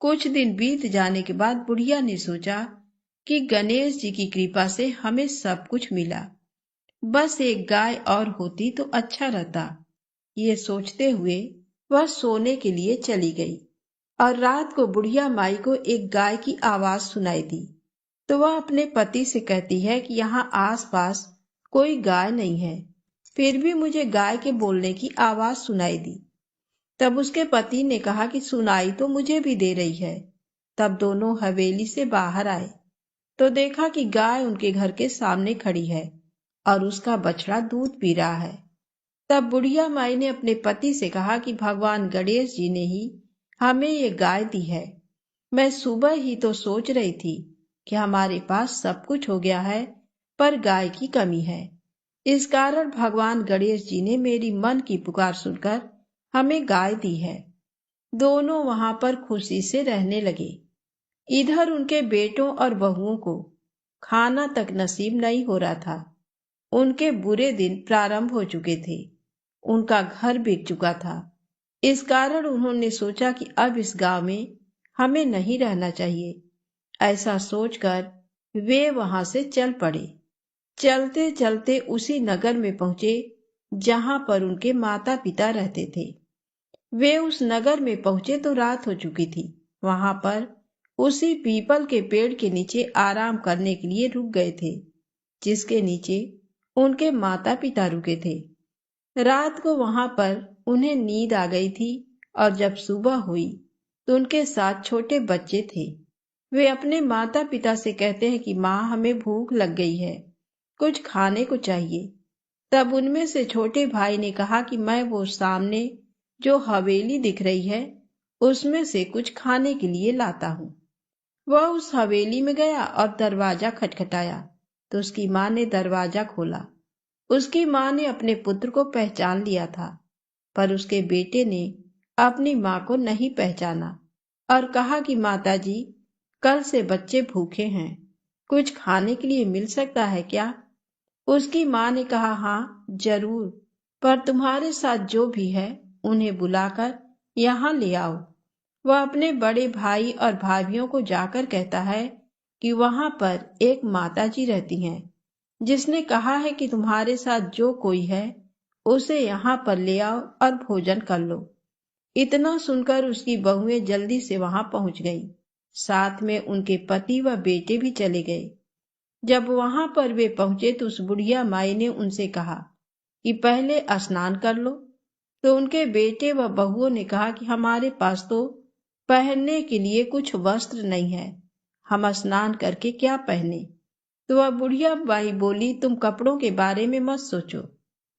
कुछ दिन बीत जाने के बाद बुढ़िया ने सोचा कि गणेश जी की कृपा से हमें सब कुछ मिला, बस एक गाय और होती तो अच्छा रहता। ये सोचते हुए वह सोने के लिए चली गई और रात को बुढ़िया माई को एक गाय की आवाज सुनाई दी। तो वह अपने पति से कहती है कि यहाँ आसपास कोई गाय नहीं है, फिर भी मुझे गाय के बोलने की आवाज सुनाई दी। तब उसके पति ने कहा कि सुनाई तो मुझे भी दे रही है। तब दोनों हवेली से बाहर आए तो देखा कि गाय उनके घर के सामने खड़ी है और उसका बछड़ा दूध पी रहा है। तब बुढ़िया माई ने अपने पति से कहा कि भगवान गणेश जी ने ही हमें ये गाय दी है। मैं सुबह ही तो सोच रही थी कि हमारे पास सब कुछ हो गया है, पर गाय की कमी है। इस कारण भगवान गणेश जी ने मेरी मन की पुकार सुनकर हमें गाय दी है। दोनों वहां पर खुशी से रहने लगे। इधर उनके बेटों और बहुओं को खाना तक नसीब नहीं हो रहा था। उनके बुरे दिन प्रारंभ हो चुके थे। उनका घर बिक चुका था। इस कारण उन्होंने सोचा कि अब इस गांव में हमें नहीं रहना चाहिए। ऐसा सोचकर वे वहां से चल पड़े। चलते चलते उसी नगर में पहुंचे जहां पर उनके माता पिता रहते थे। वे उस नगर में पहुंचे तो रात हो चुकी थी। वहां पर उसी पीपल के पेड़ के नीचे आराम करने के लिए रुक गए थे, जिसके नीचे उनके माता पिता रुके थे। रात को वहां पर उन्हें नींद आ गई थी और जब सुबह हुई तो उनके साथ छोटे बच्चे थे। वे अपने माता पिता से कहते हैं कि माँ, हमें भूख लग गई है, कुछ खाने को चाहिए। तब उनमें से छोटे भाई ने कहा कि मैं वो सामने जो हवेली दिख रही है उसमें से कुछ खाने के लिए लाता हूँ। वह उस हवेली में गया और दरवाजा खटखटाया तो उसकी माँ ने दरवाजा खोला। उसकी माँ ने अपने पुत्र को पहचान लिया था, पर उसके बेटे ने अपनी माँ को नहीं पहचाना और कहा कि माताजी, कल से बच्चे भूखे हैं, कुछ खाने के लिए मिल सकता है क्या? उसकी माँ ने कहा, हाँ जरूर, पर तुम्हारे साथ जो भी है उन्हें बुलाकर यहाँ ले आओ। वह अपने बड़े भाई और भाभियों को जाकर कहता है कि वहां पर एक माताजी रहती हैं, जिसने कहा है कि तुम्हारे साथ जो कोई है उसे यहाँ पर ले आओ और भोजन कर लो। इतना सुनकर उसकी बहुएं जल्दी से वहां पहुंच गईं। साथ में उनके पति व बेटे भी चले गए। जब वहां पर वे पहुंचे तो उस बुढ़िया माई ने उनसे कहा कि पहले स्नान कर लो। तो उनके बेटे व बहुओं ने कहा कि हमारे पास तो पहनने के लिए कुछ वस्त्र नहीं है, हम स्नान करके क्या पहने। तो वह बुढ़िया बाई बोली, तुम कपड़ों के बारे में मत सोचो,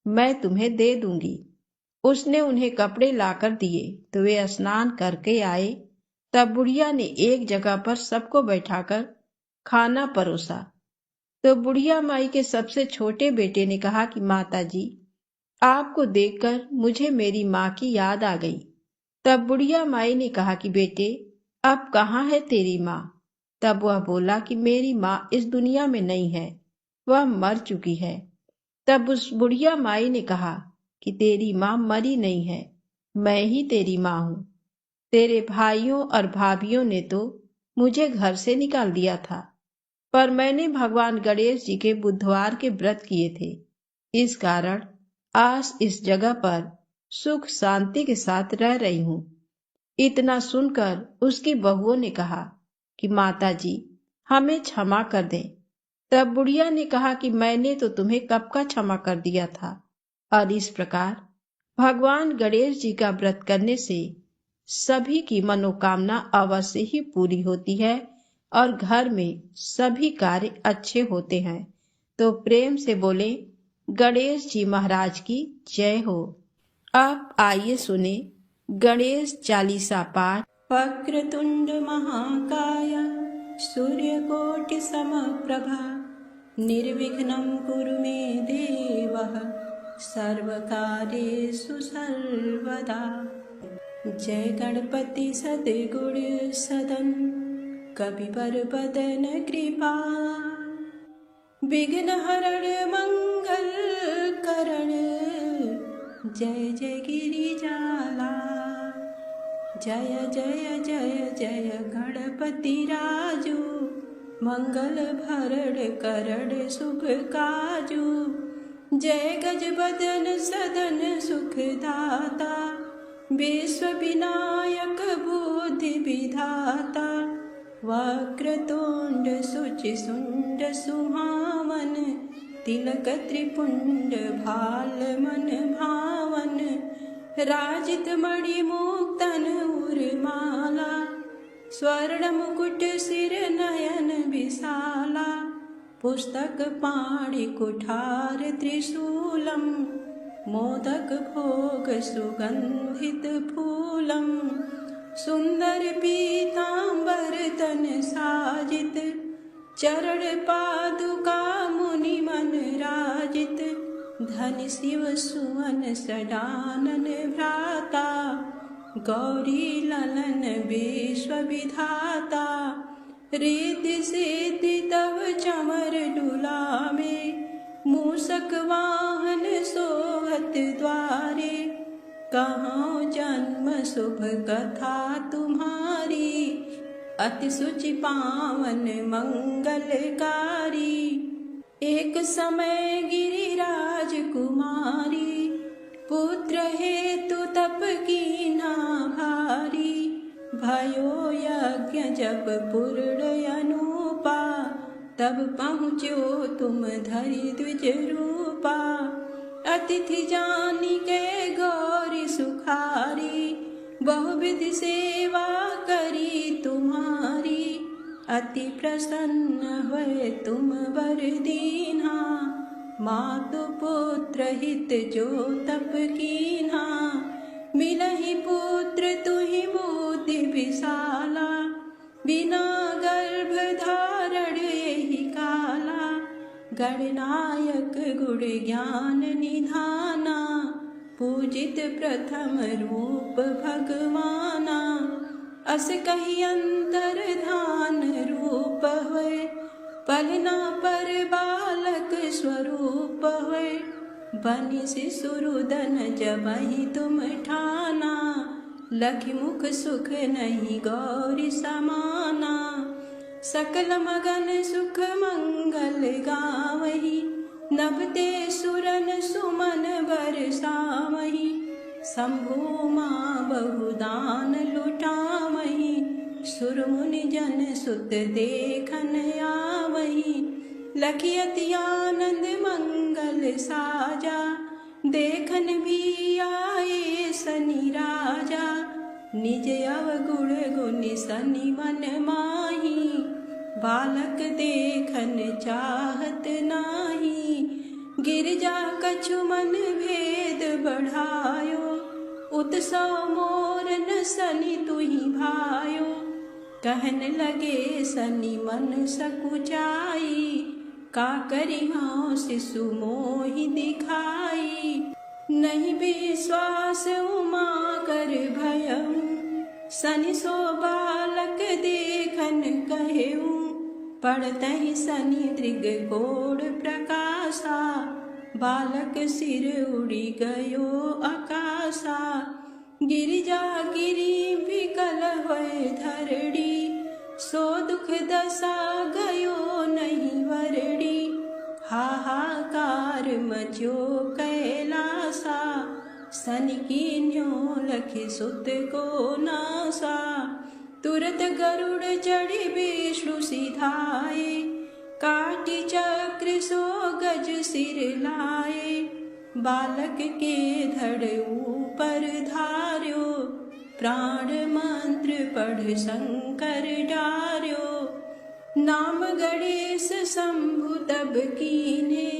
मैं तुम्हें दे दूंगी। उसने उन्हें कपड़े लाकर दिए तो वे स्नान करके आए। तब बुढ़िया ने एक जगह पर सबको बैठाकर खाना परोसा। तो बुढ़िया माई के सबसे छोटे बेटे ने कहा कि माता जी, आपको देखकर मुझे मेरी माँ की याद आ गई। तब बुढ़िया माई ने कहा कि बेटे, अब कहाँ है तेरी माँ? तब वह बोला कि मेरी माँ इस दुनिया में नहीं है, वह मर चुकी है। तब उस बुढ़िया माई ने कहा कि तेरी माँ मरी नहीं है, मैं ही तेरी माँ हूँ। तेरे भाइयों और भाभियों ने तो मुझे घर से निकाल दिया था, पर मैंने भगवान गणेश जी के बुधवार के व्रत किए थे, इस कारण आज इस जगह पर सुख शांति के साथ रह रही हूँ। इतना सुनकर उसकी बहुओं ने कहा कि माता जी, हमें क्षमा कर दें। तब बुढ़िया ने कहा कि मैंने तो तुम्हें कब का क्षमा कर दिया था। और इस प्रकार भगवान गणेश जी का व्रत करने से सभी की मनोकामना अवश्य ही पूरी होती है और घर में सभी कार्य अच्छे होते हैं। तो प्रेम से बोले, गणेश जी महाराज की जय हो। अब आइए सुने गणेश चालीसा पाठ। वक्रतुंड महाकाय सूर्यकोटि समप्रभा निर्विघ्नं कुरु मे देव सर्वकार्येषु सर्वदा। जय गणपति सद्गुण सदन कविवर बदन कृपा विघ्न हरण मंगल करण जय जय गिरिजाला। जय जय जय जय गणपति राजू मंगल भरण करण शुभ काजू। जय गजबदन सदन सुखदाता विश्व विनायक बुद्धि विधाता। वक्रतुंड शुचि सुंड सुहावन तिलक त्रिपुंड भाल मन भावन। राजित मणि मुक्तन उर्माला स्वर्ण मुकुट सिर नयन विशाला। पुस्तक पाणि कुठार त्रिशूलम मोदक भोग सुगंधित फूलम। सुंदर पीतांबर तन साजित चरण पादुका मुनि मन राजित। धन शिव सुवन सडानन भ्राता गौरी ललन विश्व विधाता। रिद्धि सिद्धि तव चमर डुलावे मूषक वाहन सोहत द्वारे। कहाँ जन्म शुभ कथा तुम्हारी अति सुचि पावन मंगलकारी। एक समय गिरिराज कुमारी पुत्र हेतु तप कीना भारी। भयो यज्ञ जब पूर्ण अनुपा तब पहुँचो तुम धरि द्विज रूपा। अतिथि जानी के गौरी सुखारी बहुविधि सेवा करी तुम्हारी। अति प्रसन्न हुए तुम वर दीन्हा मातु पुत्र हित जो तप कीन्हा। मिलहि पुत्र तुहि बुद्धि विशाला बिना गर गणनायक गुण ज्ञान निधाना, पूजित प्रथम रूप भगवाना। अस कही अंतर धान रूप होय, पलना पर बालक स्वरूप होय। बनि शिशुरुदन जबहि तुम ठाना, लखि मुख सुख नहीं गौरी समाना। सकल मगन सुख मंगल गावही, नभते सुरन सुमन बरसावही। शंभु माँ बहुदान लुटावही, सुर मुनि जन सुत देखन आवही। लखि अति आनंद मंगल साजा, देखन भी आए सनि राजा। निज अवगुण गुनि सनि मन माही, बालक देखन चाहत नाही। गिरजा कछु मन भेद बढ़ायो, उत्सव मोर न सनि तुहि भायो। कहन लगे सनि मन सकुचाई, का करिहँ शिशु मोहि दिखाई। नहीं विश्वास उमा कर भयउ, सनि सो बालक देखन कहेउ। पड़तहि सनि दृग कोड प्रकाशा, बालक सिर उड़ि गयो आकाशा। गिरिजा गिरि विकल होय धरड़ी, सो दुख दशा गयो नहीं वरड़ी। हाहाकार मचो कैलासा, सनि कीन्यो लखि सुत को नासा। तुरत गरुड़ चढ़ि विष्णु सिधाए, काटि चक्र सो गज सिर लाए। बालक के धड़ ऊपर धार्यो, प्राण मंत्र पढ़ शंकर डार्यो। नाम गणेश शंभु तब कीन्हे,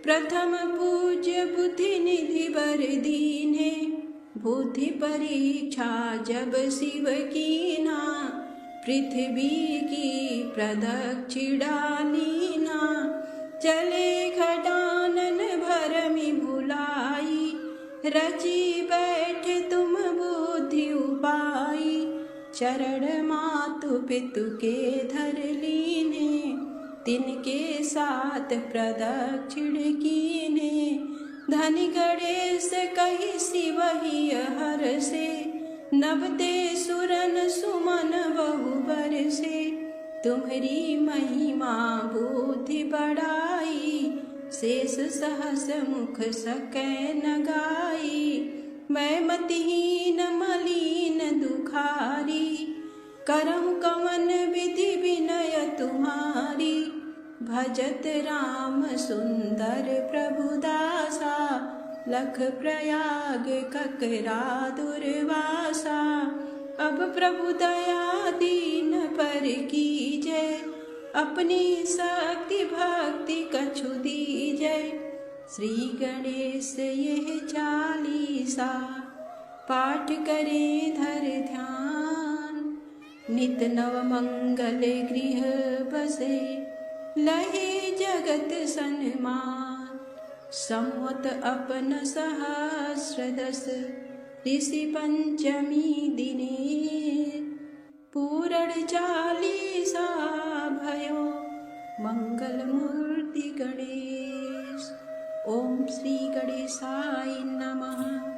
प्रथम पूज्य बुद्धि निधि बर दीन्हे। बुद्धि परीक्षा जब शिव कीना, पृथ्वी की प्रदक्षिणा लीना। चले खटानन भरमि भुलाई, रची बैठे तुम बुद्धि उपाई। चरण मातु पितु के धर लीने, तिनके साथ प्रदक्षिण कीने। धनि गणेश कहि शिवहि हर से, नभते सुरन सुमन बहु बरसे। तुम्हरी महिमा बुद्धि बढ़ाई, शेष सहस मुख सकै न गाई। मैं मतिहीन मलिन दुखारी, करहु कवन विधि विनय तुम्हारी। भजत राम सुंदर प्रभुदासा, लख प्रयाग ककरा दुर्वासा। अब प्रभु दया दीन पर कीजय, अपनी शक्ति भक्ति कछु दीजय। श्री गणेश यह चालीसा, पाठ करें धर ध्यान। नित नव मंगल गृह बसे, लहे जगत सन्मान। संवत अपन सहस्र दस, ऋषि पंचमी दिने। पूरण चालीसा भयो, मंगल मूर्ति गणेश। ओम श्री गणेशाय नमः।